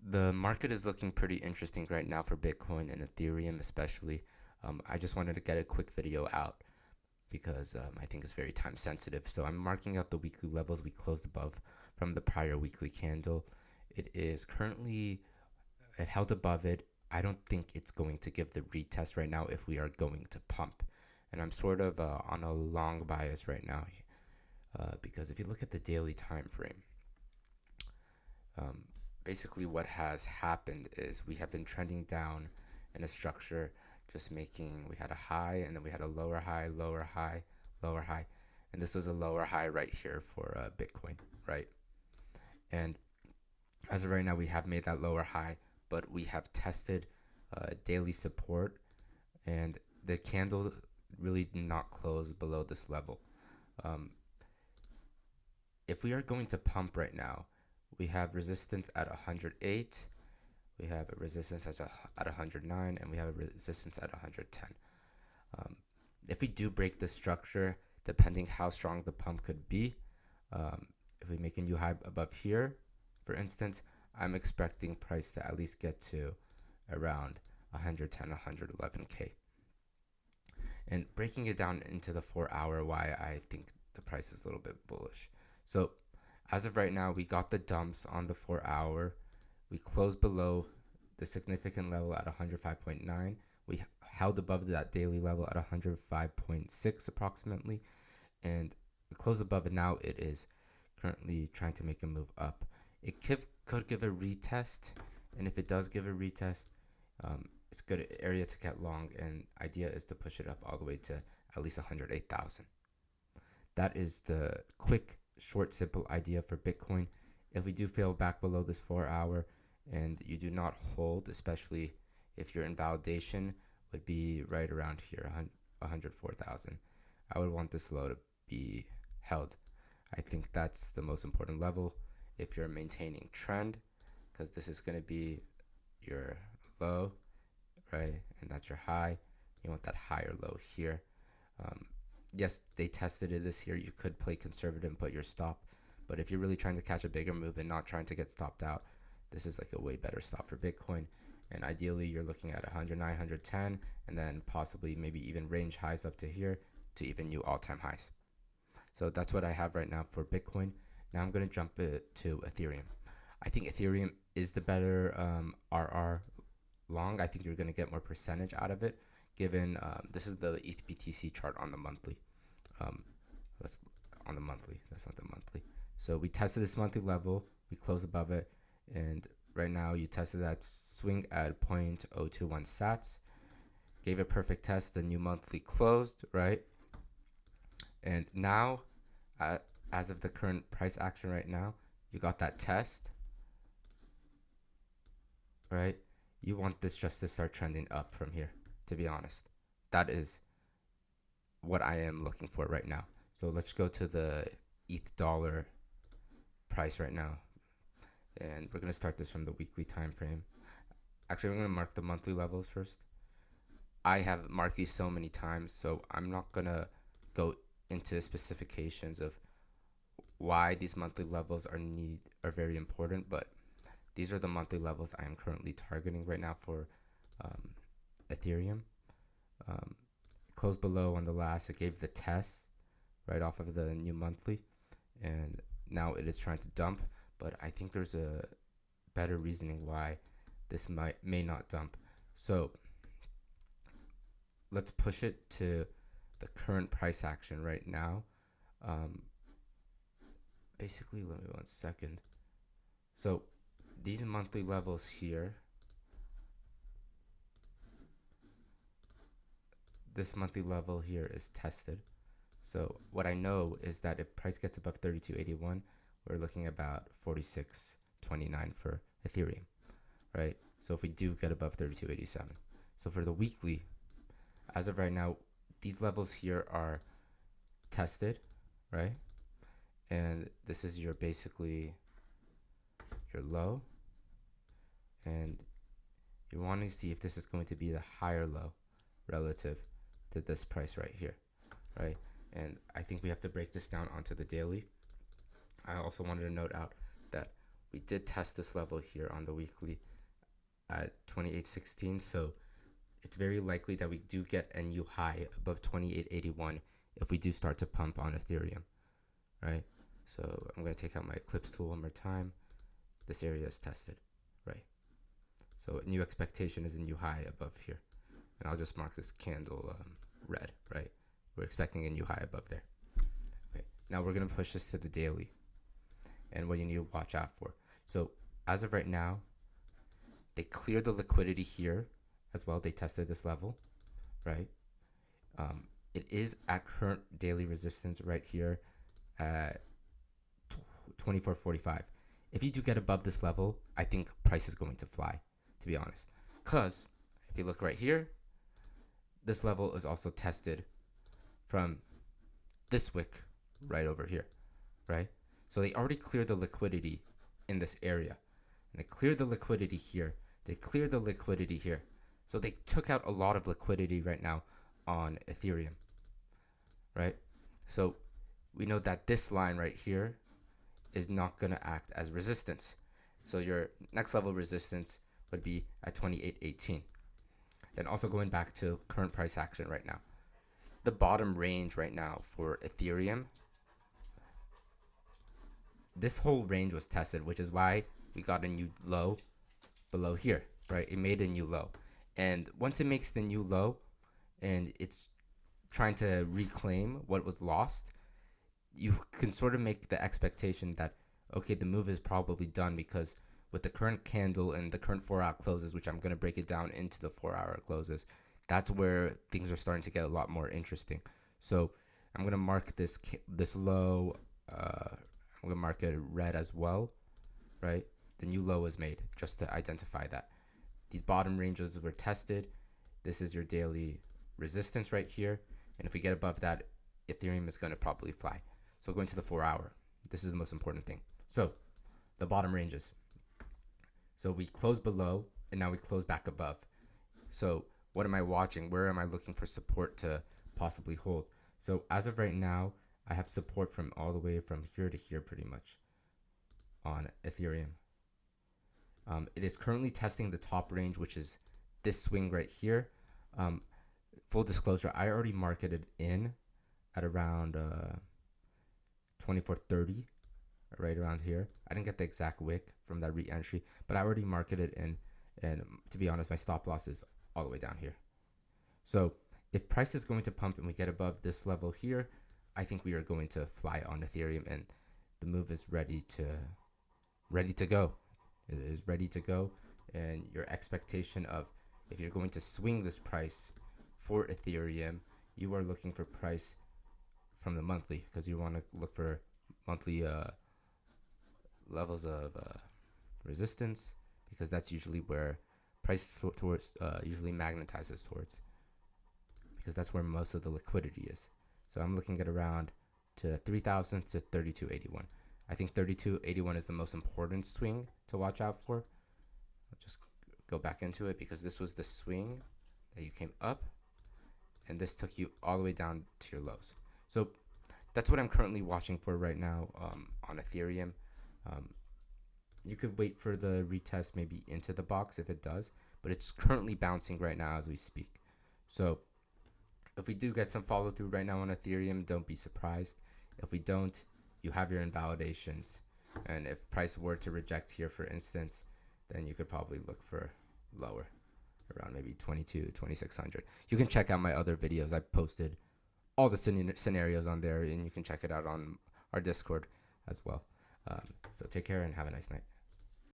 The market is looking pretty interesting right now for Bitcoin and Ethereum, especially. I just wanted to get a quick video out because I think it's very time sensitive. So I'm marking out the weekly levels we closed above from the prior weekly candle. It is currently, it held above it. I don't think it's going to give the retest right now if we are going to pump. And I'm sort of on a long bias right now because if you look at the daily time frame, um, basically what has happened is we have been trending down in a structure, just making, we had a high and then we had a lower high, lower high, lower high, and this was a lower high right here for Bitcoin, right? And as of right now, we have made that lower high, but we have tested daily support, and the candle really did not close below this level. um, if we are going to pump right now, we have resistance at 108, we have a resistance at 109, and we have a resistance at 110. Um, if we do break the structure, depending how strong the pump could be, if we make a new high above here, for instance, I'm expecting price to at least get to around 110, 111K. And breaking it down into the 4 hour, why I think the price is a little bit bullish. So as of right now, we got the dumps on the 4 hour. We closed below the significant level at 105.9. We held above that daily level at 105.6 approximately, and we closed above it. Now it is currently trying to make a move up. It could give a retest, and if it does give a retest, it's a good area to get long, and idea is to push it up all the way to at least 108,000. That is the quick, short, simple idea for Bitcoin. If we do fail back below this 4 hour and you do not hold, especially if your invalidation would be right around here, 104,000, I would want this low to be held. I think that's the most important level if you're maintaining trend, because this is going to be your low, right? And that's your high. You want that higher low here. Yes, they tested it this year. You could play conservative and put your stop, but if you're really trying to catch a bigger move and not trying to get stopped out, this is like a way better stop for Bitcoin. And ideally, you're looking at 109, 110, and then possibly maybe even range highs up to here to even new all-time highs. So that's what I have right now for Bitcoin. Now I'm going to jump it to Ethereum. I think Ethereum is the better RR long. I think you're going to get more percentage out of it, given this is the ETH BTC chart on the monthly. That's on the monthly. That's not the monthly. So we tested this monthly level. We closed above it, and right now you tested that swing at 0.021 sats. Gave a perfect test. The new monthly closed, right? And now, as of the current price action right now, you got that test, right? You want this just to start trending up from here, to be honest. That is what I am looking for right now. So let's go to the ETH dollar price right now. And we're going to start this from the weekly time frame. Actually, I'm going to mark the monthly levels first. I have marked these so many times, so I'm not going to go into specifications of why these monthly levels are very important, but these are the monthly levels I am currently targeting right now for Ethereum. Closed below on the last, it gave the test right off of the new monthly, and now it is trying to dump, but I think there's a better reasoning why this may not dump. So let's push it to the current price action right now. Basically, let me 1 second. So these monthly levels here, this monthly level here is tested. So what I know is that if price gets above 32.81, we're looking about 46.29 for Ethereum, right? So if we do get above 32.87, so for the weekly, as of right now, these levels here are tested, right? And this is your basically your low, and you want to see if this is going to be the higher low relative to this price right here, right? And I think we have to break this down onto the daily. I also wanted to note out that we did test this level here on the weekly at 28.16. So it's very likely that we do get a new high above 28.81 if we do start to pump on Ethereum, right? So I'm going to take out my Eclipse tool one more time. This area is tested, right? So a new expectation is a new high above here. And I'll just mark this candle red, right? We're expecting a new high above there. Okay, now we're going to push this to the daily and what you need to watch out for. So as of right now, they cleared the liquidity here as well. They tested this level, right? It is at current daily resistance right here at 24.45. If you do get above this level, I think price is going to fly, to be honest. Because if you look right here, this level is also tested from this wick right over here, right? So they already cleared the liquidity in this area. And they cleared the liquidity here. They cleared the liquidity here. So they took out a lot of liquidity right now on Ethereum, right? So we know that this line right here is not going to act as resistance. So your next level resistance would be at 28.18. Then also going back to current price action right now. The bottom range right now for Ethereum, this whole range was tested, which is why we got a new low below here, right? It made a new low. And once it makes the new low and it's trying to reclaim what was lost, you can sort of make the expectation that, okay, the move is probably done, because with the current candle and the current 4-hour closes, which I'm going to break it down into the 4-hour closes, that's where things are starting to get a lot more interesting. So I'm going to mark this low, I'm going to mark it red as well, right? The new low is made just to identify that. These bottom ranges were tested. This is your daily resistance right here. And if we get above that, Ethereum is going to probably fly. So going to the 4-hour, this is the most important thing. So the bottom ranges. So we close below and now we close back above. So what am I watching? Where am I looking for support to possibly hold? So as of right now, I have support from all the way from here to here pretty much on Ethereum. It is currently testing the top range, which is this swing right here. Full disclosure, I already marketed in at around 24.30, right around here. I didn't get the exact wick from that re-entry, but I already marketed in, and to be honest, my stop loss is all the way down here. So if price is going to pump and we get above this level here, I think we are going to fly on Ethereum, and the move is ready to go. It is ready to go, and your expectation of if you're going to swing this price for Ethereum, you are looking for price from the monthly, because you want to look for monthly levels of resistance, because that's usually where price towards usually magnetizes towards, because that's where most of the liquidity is. So I'm looking at around to 3,000 to 32.81. I think 32.81 is the most important swing to watch out for. I'll just go back into it, because this was the swing that you came up and this took you all the way down to your lows. So that's what I'm currently watching for right now on Ethereum. You could wait for the retest maybe into the box if it does, but it's currently bouncing right now as we speak. So if we do get some follow through right now on Ethereum, don't be surprised. If we don't, you have your invalidations, and if price were to reject here, for instance, then you could probably look for lower, around maybe 2,600. You can check out my other videos. I posted all the scenarios on there, and you can check it out on our Discord as well. So take care and have a nice night.